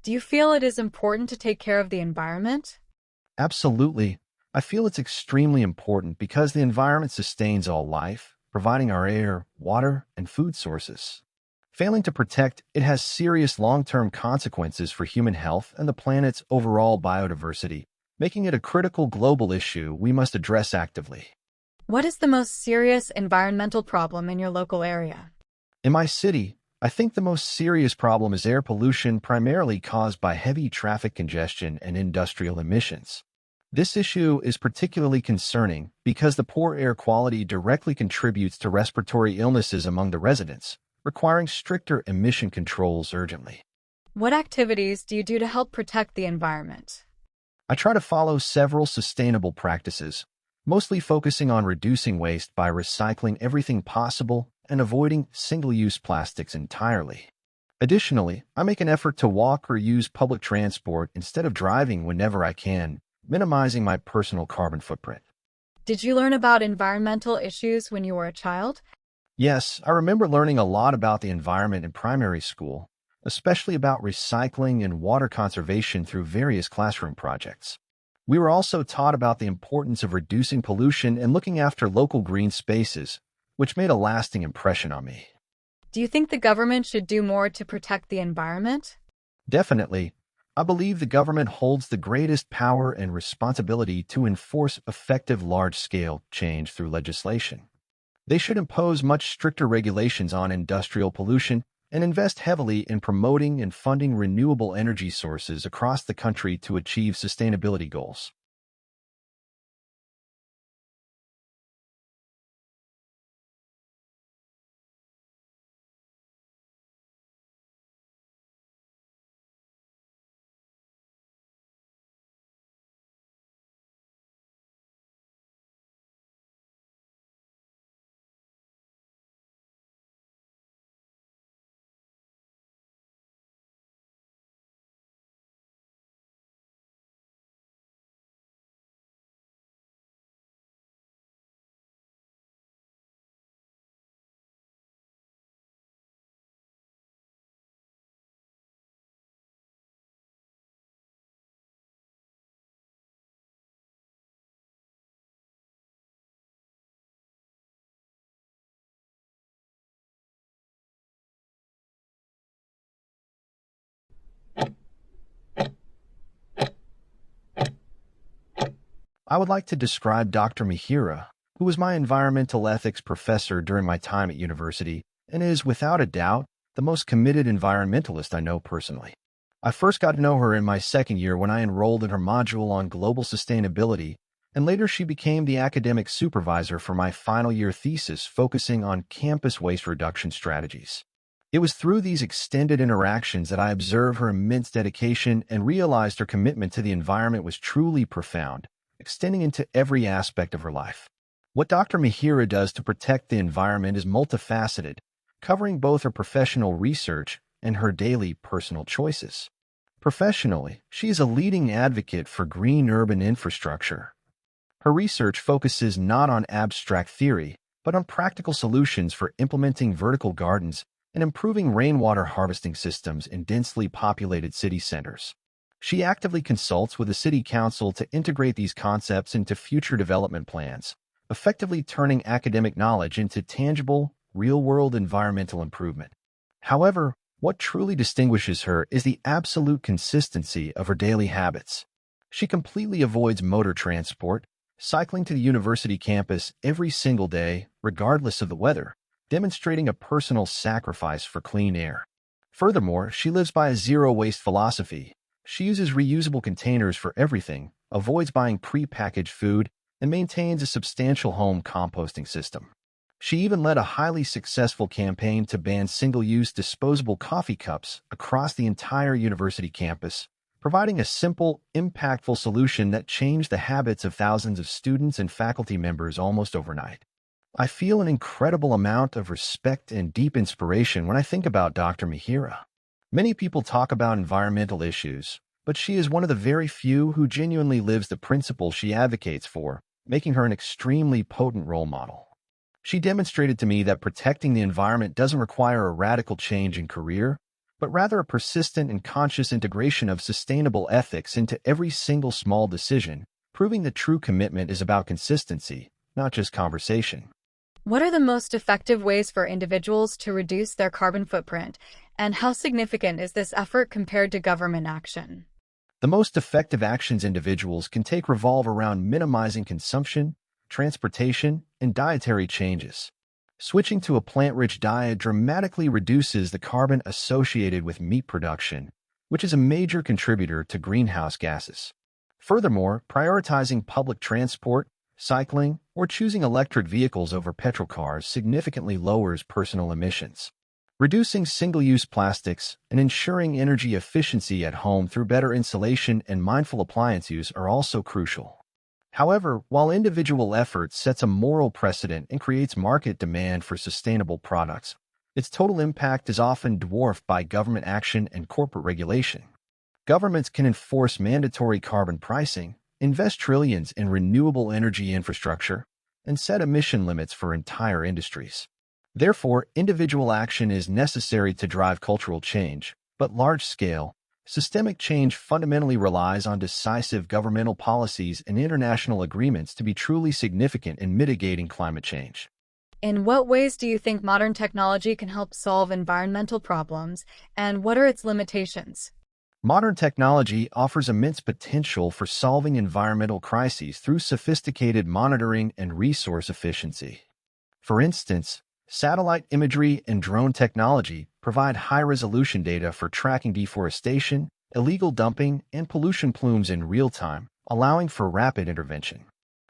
Do you feel it is important to take care of the environment? Absolutely. I feel it's extremely important because the environment sustains all life, providing our air, water, and food sources. Failing to protect it has serious long-term consequences for human health and the planet's overall biodiversity, making it a critical global issue we must address actively. What is the most serious environmental problem in your local area? In my city, I think the most serious problem is air pollution primarily caused by heavy traffic congestion and industrial emissions. This issue is particularly concerning because the poor air quality directly contributes to respiratory illnesses among the residents, requiring stricter emission controls urgently. What activities do you do to help protect the environment? I try to follow several sustainable practices, mostly focusing on reducing waste by recycling everything possible and avoiding single-use plastics entirely. Additionally, I make an effort to walk or use public transport instead of driving whenever I can, minimizing my personal carbon footprint. Did you learn about environmental issues when you were a child? Yes, I remember learning a lot about the environment in primary school, especially about recycling and water conservation through various classroom projects. We were also taught about the importance of reducing pollution and looking after local green spaces, which made a lasting impression on me. Do you think the government should do more to protect the environment? Definitely, I believe the government holds the greatest power and responsibility to enforce effective large-scale change through legislation. They should impose much stricter regulations on industrial pollution and invest heavily in promoting and funding renewable energy sources across the country to achieve sustainability goals. I would like to describe Dr. Mihiraa, who was my environmental ethics professor during my time at university and is, without a doubt, the most committed environmentalist I know personally. I first got to know her in my second year when I enrolled in her module on global sustainability, and later she became the academic supervisor for my final year thesis focusing on campus waste reduction strategies. It was through these extended interactions that I observed her immense dedication and realized her commitment to the environment was truly profound, extending into every aspect of her life. What Dr. Mihiraa does to protect the environment is multifaceted, covering both her professional research and her daily personal choices. Professionally, she is a leading advocate for green urban infrastructure. Her research focuses not on abstract theory, but on practical solutions for implementing vertical gardens and improving rainwater harvesting systems in densely populated city centers. She actively consults with the city council to integrate these concepts into future development plans, effectively turning academic knowledge into tangible, real-world environmental improvement. However, what truly distinguishes her is the absolute consistency of her daily habits. She completely avoids motor transport, cycling to the university campus every single day, regardless of the weather, demonstrating a personal sacrifice for clean air. Furthermore, she lives by a zero-waste philosophy. She uses reusable containers for everything, avoids buying pre-packaged food, and maintains a substantial home composting system. She even led a highly successful campaign to ban single-use disposable coffee cups across the entire university campus, providing a simple, impactful solution that changed the habits of thousands of students and faculty members almost overnight. I feel an incredible amount of respect and deep inspiration when I think about Dr. Mihiraa. Many people talk about environmental issues, but she is one of the very few who genuinely lives the principles she advocates for, making her an extremely potent role model. She demonstrated to me that protecting the environment doesn't require a radical change in career, but rather a persistent and conscious integration of sustainable ethics into every single small decision, proving that true commitment is about consistency, not just conversation. What are the most effective ways for individuals to reduce their carbon footprint, and how significant is this effort compared to government action? The most effective actions individuals can take revolve around minimizing consumption, transportation, and dietary changes. Switching to a plant-rich diet dramatically reduces the carbon associated with meat production, which is a major contributor to greenhouse gases. Furthermore, prioritizing public transport, cycling, or choosing electric vehicles over petrol cars significantly lowers personal emissions. Reducing single-use plastics and ensuring energy efficiency at home through better insulation and mindful appliance use are also crucial. However, while individual effort sets a moral precedent and creates market demand for sustainable products, its total impact is often dwarfed by government action and corporate regulation. Governments can enforce mandatory carbon pricing, invest trillions in renewable energy infrastructure, and set emission limits for entire industries. Therefore, individual action is necessary to drive cultural change, but large-scale, systemic change fundamentally relies on decisive governmental policies and international agreements to be truly significant in mitigating climate change. In what ways do you think modern technology can help solve environmental problems, and what are its limitations? Modern technology offers immense potential for solving environmental crises through sophisticated monitoring and resource efficiency. For instance, satellite imagery and drone technology provide high-resolution data for tracking deforestation, illegal dumping, and pollution plumes in real time, allowing for rapid intervention.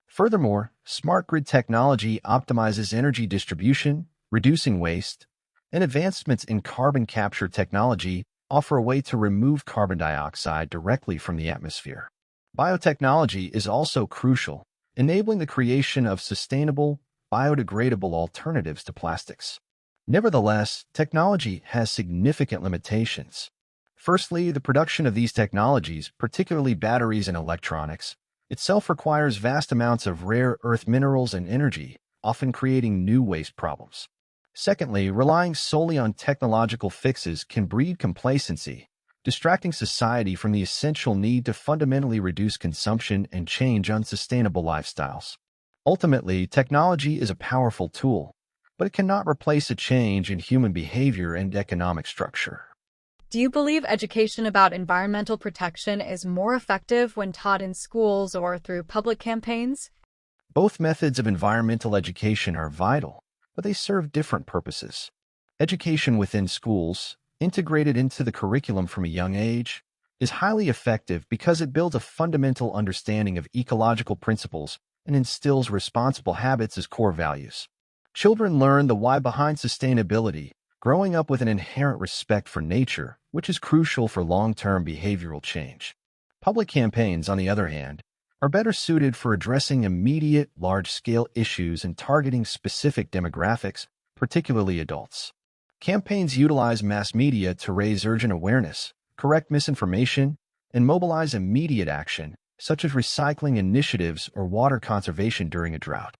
Furthermore, smart grid technology optimizes energy distribution, reducing waste, and advancements in carbon capture technology offer a way to remove carbon dioxide directly from the atmosphere. Biotechnology is also crucial, enabling the creation of sustainable, biodegradable alternatives to plastics. Nevertheless, technology has significant limitations. Firstly, the production of these technologies, particularly batteries and electronics, itself requires vast amounts of rare earth minerals and energy, often creating new waste problems. Secondly, relying solely on technological fixes can breed complacency, distracting society from the essential need to fundamentally reduce consumption and change unsustainable lifestyles. Ultimately, technology is a powerful tool, but it cannot replace a change in human behavior and economic structure. Do you believe education about environmental protection is more effective when taught in schools or through public campaigns? Both methods of environmental education are vital, but they serve different purposes. Education within schools, integrated into the curriculum from a young age, is highly effective because it builds a fundamental understanding of ecological principles and instills responsible habits as core values. Children learn the why behind sustainability, growing up with an inherent respect for nature, which is crucial for long-term behavioral change. Public campaigns, on the other hand, are better suited for addressing immediate, large-scale issues and targeting specific demographics, particularly adults. Campaigns utilize mass media to raise urgent awareness, correct misinformation, and mobilize immediate action, such as recycling initiatives or water conservation during a drought.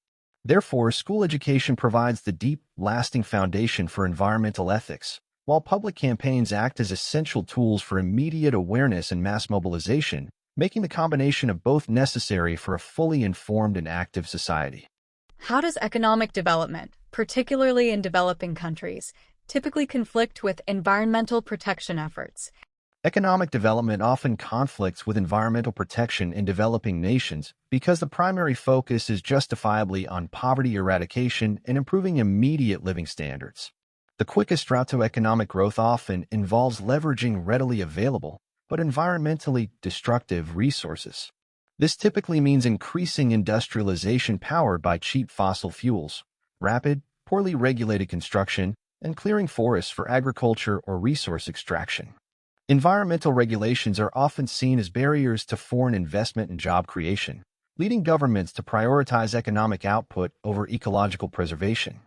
Therefore, school education provides the deep, lasting foundation for environmental ethics, while public campaigns act as essential tools for immediate awareness and mass mobilization, making the combination of both necessary for a fully informed and active society. How does economic development, particularly in developing countries, typically conflict with environmental protection efforts? Economic development often conflicts with environmental protection in developing nations because the primary focus is justifiably on poverty eradication and improving immediate living standards. The quickest route to economic growth often involves leveraging readily available, but environmentally destructive resources. This typically means increasing industrialization powered by cheap fossil fuels, rapid, poorly regulated construction, and clearing forests for agriculture or resource extraction. Environmental regulations are often seen as barriers to foreign investment and job creation, leading governments to prioritize economic output over ecological preservation.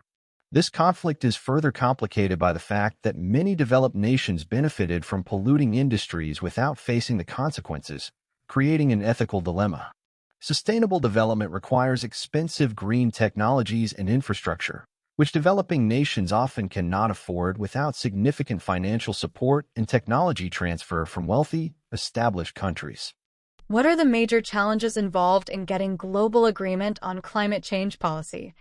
This conflict is further complicated by the fact that many developed nations benefited from polluting industries without facing the consequences, creating an ethical dilemma. Sustainable development requires expensive green technologies and infrastructure, which developing nations often cannot afford without significant financial support and technology transfer from wealthy, established countries. What are the major challenges involved in getting global agreement on climate change policy?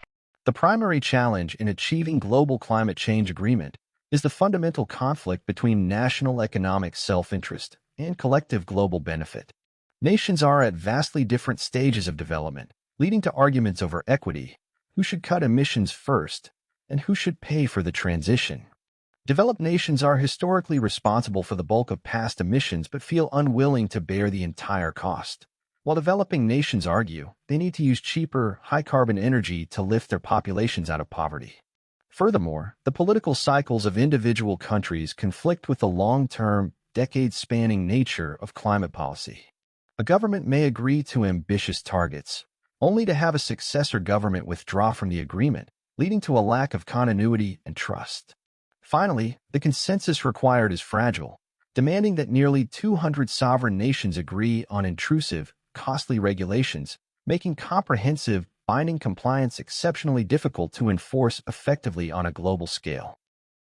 The primary challenge in achieving global climate change agreement is the fundamental conflict between national economic self-interest and collective global benefit. Nations are at vastly different stages of development, leading to arguments over equity, who should cut emissions first, and who should pay for the transition. Developed nations are historically responsible for the bulk of past emissions but feel unwilling to bear the entire cost, while developing nations argue they need to use cheaper, high-carbon energy to lift their populations out of poverty. Furthermore, the political cycles of individual countries conflict with the long-term, decade-spanning nature of climate policy. A government may agree to ambitious targets, only to have a successor government withdraw from the agreement, leading to a lack of continuity and trust. Finally, the consensus required is fragile, demanding that nearly 200 sovereign nations agree on intrusive, costly regulations, making comprehensive, binding compliance exceptionally difficult to enforce effectively on a global scale.